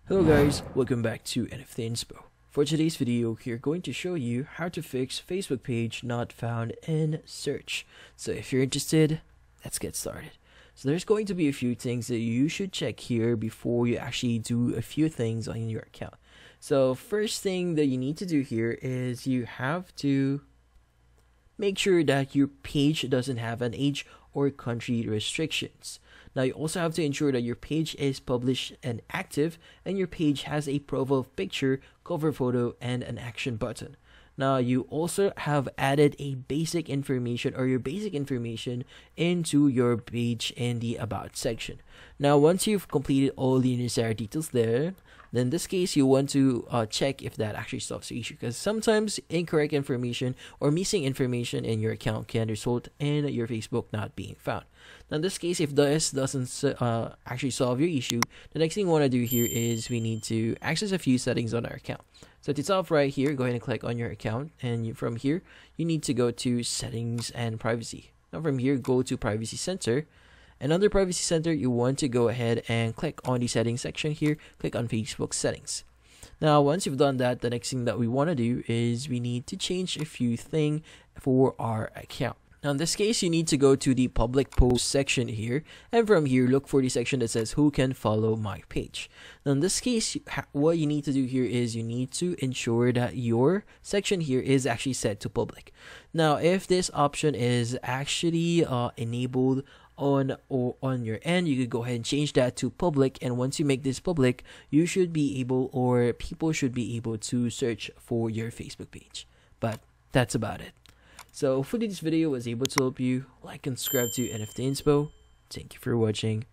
Hello guys, welcome back to NFT Inspo. For today's video, we're going to show you how to fix Facebook page not found in search. So if you're interested, let's get started. So there's going to be a few things that you should check here before you actually do a few things on your account. So first thing that you need to do here is you have to make sure that your page doesn't have an age or country restrictions. Now you also have to ensure that your page is published and active, and your page has a profile picture, cover photo, and an action button. Now you also have added a basic information or your basic information into your page in the about section. Now once you've completed all the necessary details there, then in this case you want to check if that actually solves the issue, because sometimes incorrect information or missing information in your account can result in your Facebook not being found. Now in this case, if this doesn't actually solve your issue, the next thing we want to do here is we need to access a few settings on our account. So to top right here, go ahead and click on your account, and from here you need to go to settings and privacy. Now from here, go to privacy center, and under privacy center you want to go ahead and click on the settings section here, click on Facebook settings. Now once you've done that, the next thing that we want to do is we need to change a few things for our account. Now in this case, you need to go to the public post section here, and from here look for the section that says who can follow my page. Now in this case, what you need to do here is you need to ensure that your section here is actually set to public. Now if this option is actually enabled on your end, you could go ahead and change that to public, and once you make this public, you should be able, or people should be able, to search for your Facebook page. But that's about it. So hopefully this video was able to help you. Like and subscribe to NFT Inspo. Thank you for watching.